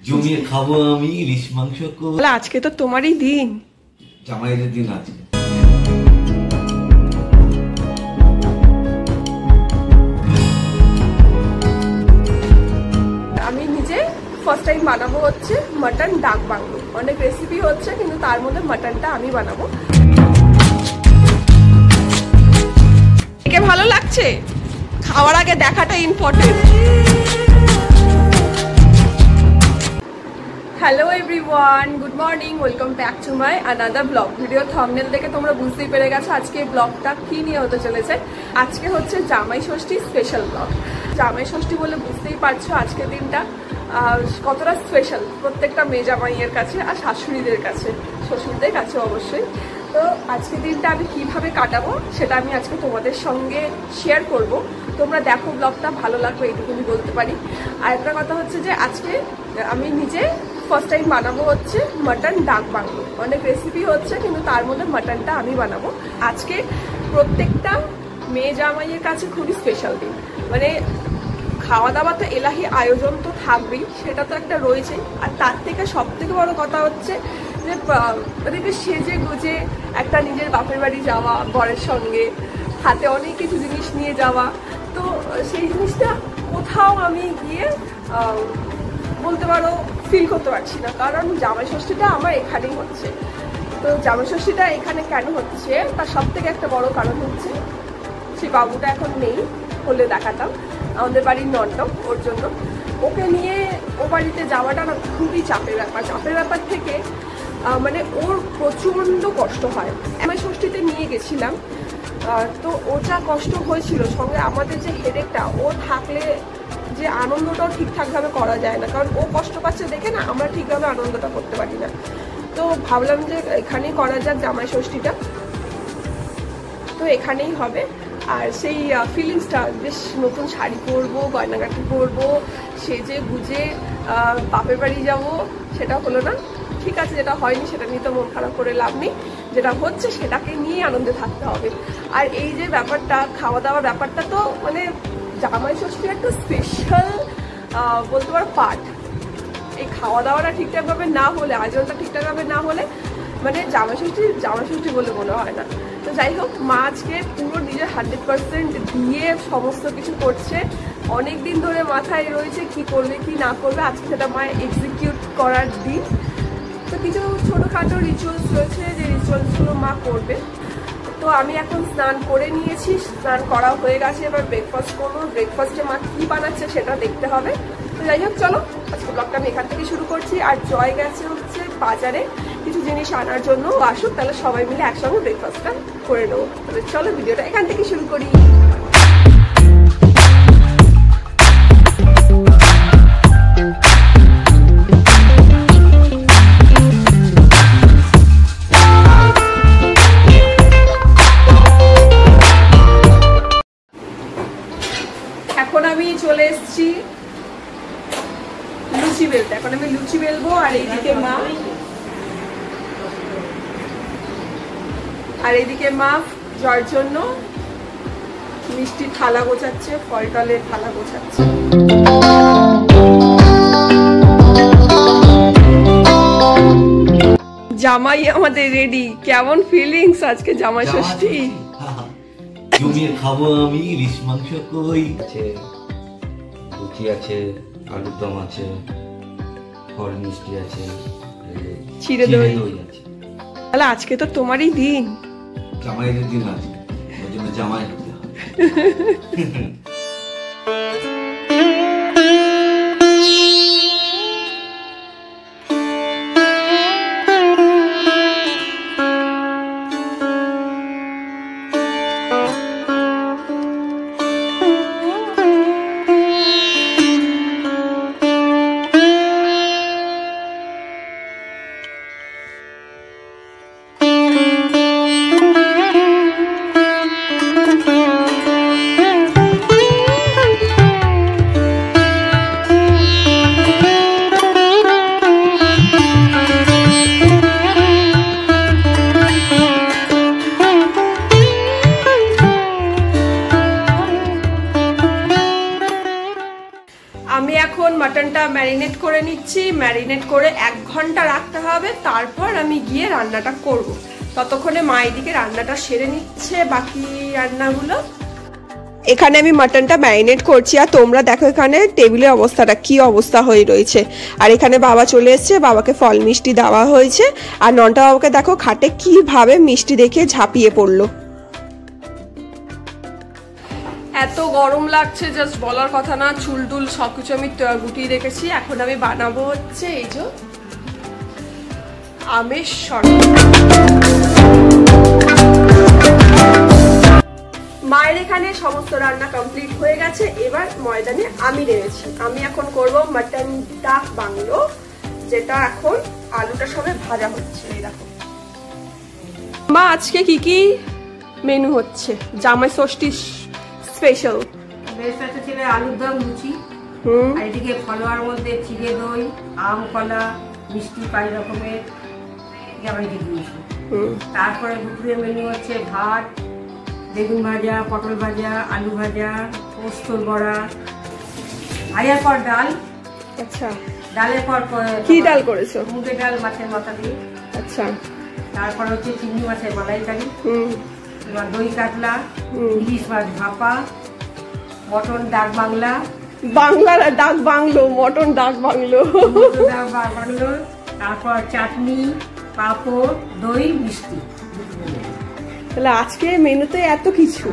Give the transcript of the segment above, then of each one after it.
জমিয়ে খাবো আমি ইলিশ মাংস। আজকে তো তোমারই দিন, জামাইয়ের দিন আছে। আমি নিজে ফার্স্ট টাইম বানাবো হচ্ছে মাটন ডাক বাংলো। অনেক রেসিপি হচ্ছে কিন্তু তার মধ্যে মাটনটা আমি বানাবো। ভালো লাগছে, খাওয়ার আগে দেখাটা important. Hello everyone, good morning, welcome back to my another blog video. Thumbnail দেখে তোমরা বুঝতেই পেরে গেছো আজকে ব্লগটা কি নিয়ে হতে চলেছে। আজকে হচ্ছে জামাই ষষ্ঠী স্পেশাল ব্লগ। জামাই ষষ্ঠী বলে বুঝতেই পারছো আজকের দিনটা কতটা স্পেশাল প্রত্যেকটা মেয়ে জামাইয়ের কাছে আর শাশুড়িদের কাছে, শ্বশুরদের কাছে অবশ্যই। তো আজকের দিনটা আমি কিভাবে কাটাবো সেটা আমি আজকে তোমাদের সঙ্গে শেয়ার করব। তোমরা দেখো ব্লগটা, ভালো লাগবে এইটুকুনি বলতে পারি। আর একটা কথা হচ্ছে যে আজকে আমি নিজে ফার্স্ট টাইম বানাবো হচ্ছে মাটন ডাক বাংলো। অনেক রেসিপি হচ্ছে কিন্তু তার মধ্যে মাটনটা আমি বানাবো। আজকে প্রত্যেকটা মেয়ে জামাইয়ের কাছে খুবই স্পেশাল দিন, মানে খাওয়া দাওয়া তো এলাহি আয়োজন তো থাকবেই, সেটা তো একটা রয়েছে। আর তার থেকে সব থেকে বড় কথা হচ্ছে যে ওদেরকে সেজে গুজে একটা নিজের বাপের বাড়ি যাওয়া, বরের সঙ্গে হাতে অনেক কিছু জিনিস নিয়ে যাওয়া। তো সেই জিনিসটা কোথাও আমি গিয়ে বলতে পারো ফিল করতে পারছি না, কারণ জামাই ষষ্ঠীটা আমার এখানেই হচ্ছে। তো জামাই ষষ্ঠীটা এখানে কেন হচ্ছে তার সব থেকে একটা বড় কারণ হচ্ছে সেই বাবুটা এখন নেই, হলে দেখাতাম, আমাদের বাড়ির নন্টক, ওর জন্য ওকে নিয়ে ও বাড়িতে যাওয়াটা না খুবই চাপের ব্যাপার। চাপের ব্যাপার থেকে মানে ওর প্রচণ্ড কষ্ট হয়। জামাই ষষ্ঠীতে নিয়ে গেছিলাম, তো ও যা কষ্ট হয়েছিল, সঙ্গে আমাদের যে হেডেকটা, ও থাকলে যে আনন্দটাও ঠিকঠাকভাবে করা যায় না, কারণ ও কষ্ট পাচ্ছে দেখে না আমরা ঠিকভাবে আনন্দটা করতে পারি না। তো ভাবলাম যে এখানেই করা যাক জামাই ষষ্ঠীটা, তো এখানেই হবে। আর সেই ফিলিংসটা, বেশ নতুন শাড়ি পরবো, গয়নাগাটি পরবো, সেজে গুজে বাপের বাড়ি যাবো, সেটা হলো না। ঠিক আছে, যেটা হয়নি সেটা নিয়ে তো মন খারাপ করে লাভ নেই, যেটা হচ্ছে সেটাকে নিয়ে আনন্দে থাকতে হবে। আর এই যে ব্যাপারটা, খাওয়া দাওয়ার ব্যাপারটা, তো মানে জামাই ষষ্ঠীর একটা স্পেশাল বলতে পারো পার্ট। এই খাওয়া দাওয়াটা ঠিকঠাকভাবে না হলে, আয়োজনটা ঠিকঠাকভাবে না হলে মানে জামাই ষষ্ঠী বলে মনে হয় না। তো যাই হোক, মা আজকে পুরো নিজের 100% দিয়ে সমস্ত কিছু করছে। অনেক দিন ধরে মাথায় রয়েছে কি করবে কি না করবে, আজকে সেটা মা এক্সিকিউট করার দিন। তো কিছু ছোটোখাটো রিচুয়ালস রয়েছে, যে রিচুয়ালসগুলো মা করবে। তো আমি এখন স্নান করে নিয়েছি, স্নান করা হয়ে গেছে, এবার ব্রেকফাস্ট করবো। ব্রেকফাস্টে মা কী বানাচ্ছে সেটা দেখতে হবে। তো যাই হোক, চলো আজকে ব্লগটা আমি এখান থেকে শুরু করছি। আর জয় গেছে হচ্ছে বাজারে কিছু জিনিস আনার জন্য, আসুক তাহলে সবাই মিলে একসঙ্গে ব্রেকফাস্টটা করে নেবো। তাহলে চলো ভিডিওটা এখান থেকে শুরু করি। এখন আমি চলে এসেছি লুচি বেলতে। এখন আমি লুচি বেলবো, আর এইদিকে মা যার জন্য মিষ্টি থালা গোছাচ্ছে, ফল টলের থালা গোছাচ্ছে। জামাই আমাদের রেডি। কেমন ফিলিংস আজকে জামাই ষষ্ঠী? জমিয়ে খাবো আমি ইলিশ মাংস। কই আছে, লুচি আছে, আলুর দম আছে, ফল মিষ্টি আছে, চিড়ে দই আছে। তাহলে আজকে তো তোমারই দিন, জামাইয়ের দিন আছে, ওই জন্য জামাই হতে হবে। ম্যারিনেট করে নিচ্ছি। ম্যারিনেট করে 1 ঘন্টা রাখতে হবে, তারপর আমি গিয়ে রান্নাটা করব। ততক্ষণে মা এদিকে রান্নাটা সেরে নিচ্ছে, বাকি রান্নাগুলো। এখানে আমি মাটনটা ম্যারিনেট করছি, আর তোমরা দেখো এখানে টেবিলের অবস্থাটা কি অবস্থা হয়ে রয়েছে। আর এখানে বাবা চলে এসছে, বাবাকে ফল মিষ্টি দেওয়া হয়েছে। আর নন্টা বাবাকে দেখো খাটে কিভাবে মিষ্টি দেখে ঝাঁপিয়ে পড়লো। এত গরম লাগছে জাস্ট বলার কথা না। চুল টুল সবকিছু আমি গুটিয়ে রেখেছি। এখন আমি বানাবো হচ্ছে এই যে আমের শরবত। মায়ের এখানে সমস্ত রান্না কমপ্লিট হয়ে গেছে। এবার ময়দানে আমি নেমেছি। আমি এখন করব মাটন ডাক বাংলো, যেটা এখন আলুটা সবে ভাজা হচ্ছে। এই দেখো মা, আজকে কি কি মেনু হচ্ছে জামাই ষষ্ঠী স্পেশাল? ব্রেকফাস্টে ছিল আলুর দম, লুচি, আর এদিকে ফলোয়ার মধ্যে চিড়ে দই, আম, কলা, মিষ্টি 5 রকমের জামাইকে দিয়েছি। তারপরে দুপুরের মেনু হচ্ছে ভাত, বেগুন ভাজা, পটল ভাজা, আলু ভাজা, পোস্তর বড়া, ভাজার পর ডাল। আচ্ছা, ডালের পর কি ডাল করেছো? মুগের ডাল মাছের মাথা দিয়ে। আচ্ছা, তারপর হচ্ছে চিংড়ি মাছের মালাইকারি, এবার দই কাতলা, ইলিশ মাছ ভাপা, মটন ডাক বাংলা, বাংলার ডাক বাংলো, মটন ডাক বাংলো, তারপর চাটনি, পাঁপড়, দই, মিষ্টি। তাহলে আজকে মেনুতে এত কিছু।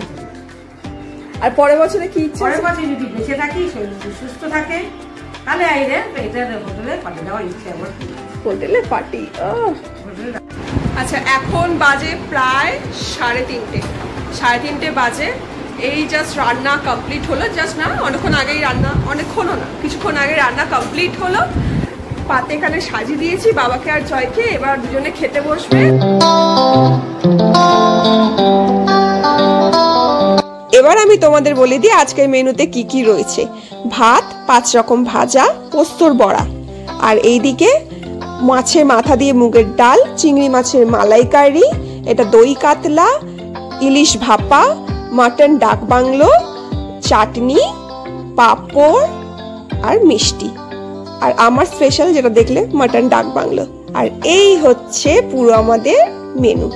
আর পরের বছরে কি ইচ্ছা? পরের বছর যদি বেঁচে থাকি, শরীর সুস্থ থাকে, তাহলে হোটেলে পাঠিয়ে দেওয়ার ইচ্ছে আমার। হোটেলে পার্টি। আচ্ছা, এখন বাজে প্রায় 3:30 বাজে। এই জাস্ট রান্না কমপ্লিট হলো। জাস্ট না, অনেকক্ষণ আগেই রান্না, অনেকক্ষণও না, কিছুক্ষণ আগে রান্না কমপ্লিট হলো। পাতে এখানে সাজিয়ে দিয়েছি বাবাকে আর জয়কে। এবার দুজনে খেতে বসবে। এবার আমি তোমাদের বলে দিই আজকের মেনুতে কি কি রয়েছে। ভাত, 5 রকম ভাজা, পোস্তর বড়া, আর এইদিকে মাছের মাথা দিয়ে মুগের ডাল, চিংড়ি মাছের মালাইকারি, এটা দই কাতলা, ইলিশ ভাপা, মাটন ডাক বাংলো, চাটনি, পাঁপড় আর মিষ্টি। আর আমার স্পেশাল যেটা দেখলে মাটন ডাক বাংলো। আর এই হচ্ছে পুরো আমাদের মেনু।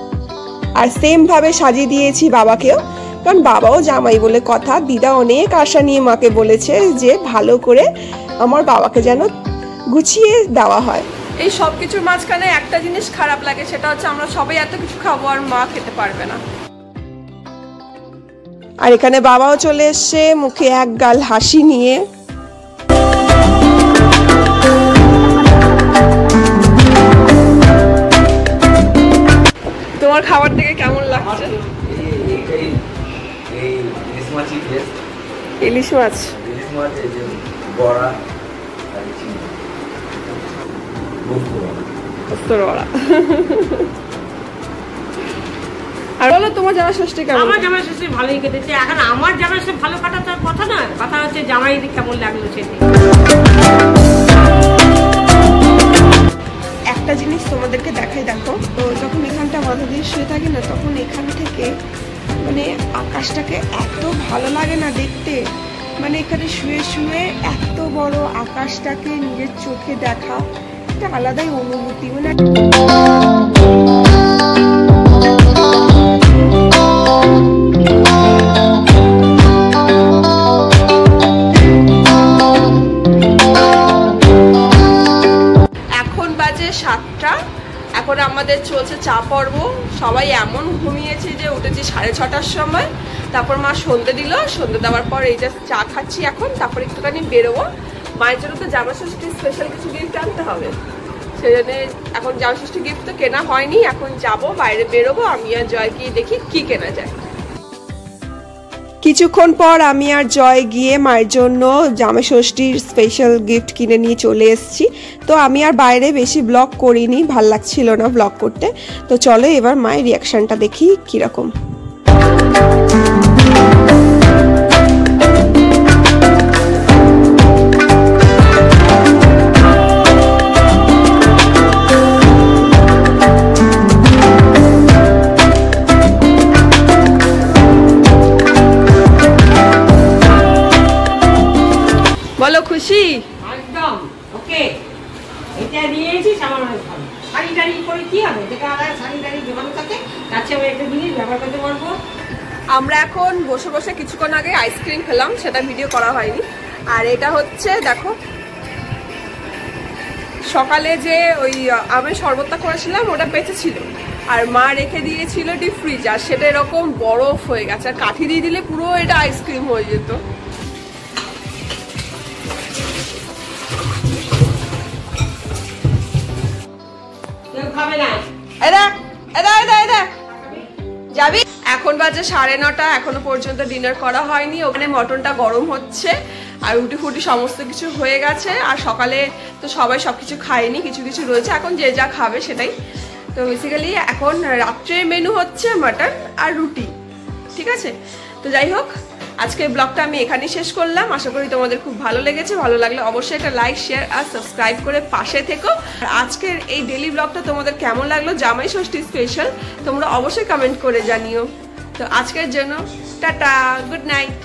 আর সেম ভাবে সাজিয়ে দিয়েছি বাবাকেও, কারণ বাবাও জামাই বলে কথা। দিদা অনেক আশা নিয়ে মাকে বলেছে যে ভালো করে আমার বাবাকে যেন গুছিয়ে দেওয়া হয়। এই সব কিছুর মাঝখানে একটা জিনিস খারাপ লাগে, সেটা হচ্ছে আমরা সবাই এত কিছু খাবো আর মা খেতে পারবে না। আর এখানে বাবাও চলে এসছে, মুখে এক গাল হাসি নিয়ে। তোমার খাবার থেকে কেমন লাগছে? ইলিশ মাছ, বড়া, আর বলো তোমার জামাই ষষ্ঠী কেমন? আমার জামাই ষষ্ঠী ভালোই কেটেছে। এখন আমার জামাই ষষ্ঠী ভালো কাটার কথা না, কথা হচ্ছে জামাই কেমন লাগলো সেটা। একটা জিনিস তোমাদেরকে দেখাই, দেখো তো, যখন এখানটা মাথা দিয়ে শুয়ে থাকি না, তখন এখান থেকে মানে আকাশটাকে এত ভালো লাগে না দেখতে। মানে এখানে শুয়ে শুয়ে এত বড় আকাশটাকে নিজের চোখে দেখা একটা আলাদাই অনুভূতি। মানে এখন বাজে 7টা। এখন আমাদের চলছে চা পর্ব। সবাই এমন ঘুমিয়েছে যে উঠেছি 6:30টার সময়। তারপর মা সন্ধে দিল, সন্ধে দেওয়ার পর এই যে চা খাচ্ছি এখন। তারপর একটুখানি বেরোবো, মায়ের জন্য তো জামা ষষ্ঠী স্পেশাল কিছু গিফট আনতে হবে। সেই জন্য এখন জামা ষষ্ঠী গিফট তো কেনা হয়নি, এখন যাব বাইরে বেরোবো। আমি আর জয় গিয়ে দেখি কি কেনা যায়। কিছুক্ষণ পর আমি আর জয় গিয়ে মায়ের জন্য জামা ষষ্ঠীর স্পেশাল গিফট কিনে নিয়ে চলে এসেছি। তো আমি আর বাইরে বেশি ব্লগ করিনি, ভাল লাগছিল না ব্লগ করতে। তো চলো এবার মায়ের রিয়াকশনটা দেখি কিরকম। বলো খুশি? একদম এটা নিয়েছি আমার অনেক ভালো। শাড়ি টাড়ি করে কি হবে, যেটা আলাদা শাড়ি টাড়ি দোকানে থাকে তার চেয়ে আমি একটা জিনিস ব্যবহার করতে পারবো। আমরা এখন বসে বসে কিছুক্ষণ আগে আইসক্রিম খেলাম, সেটা ভিডিও করা হয়নি। আর এটা হচ্ছে দেখো, সকালে যে ওই আমের শরবতটা করেছিলাম ওটা বেঁচে ছিল, আর মা রেখে দিয়েছিল ডিপ ফ্রিজ, আর সেটা এরকম বরফ হয়ে গেছে। আর কাঠি দিয়ে দিলে পুরো এটা আইসক্রিম হয়ে যেত। কেউ খাবে না। যাবি? এখন বাজে 9:30, এখনো পর্যন্ত ডিনার করা হয়নি। ওখানে মটনটা গরম হচ্ছে আর রুটি ফুটি সমস্ত কিছু হয়ে গেছে। আর সকালে তো সবাই সবকিছু খায়নি, কিছু কিছু রয়েছে, এখন যে যা খাবে সেটাই। তো বেসিক্যালি এখন রাত্রের মেনু হচ্ছে মাটন আর রুটি, ঠিক আছে? তো যাই হোক, আজকের ব্লগটা আমি এখানেই শেষ করলাম। আশা করি তোমাদের খুব ভালো লেগেছে। ভালো লাগলে অবশ্যই একটা লাইক, শেয়ার আর সাবস্ক্রাইব করে পাশে থেকো। আর আজকের এই ডেলি ব্লগটা তোমাদের কেমন লাগলো, জামাই ষষ্ঠী স্পেশাল, তোমরা অবশ্যই কমেন্ট করে জানিও। তো আজকের জন্য টাটা, গুড নাইট।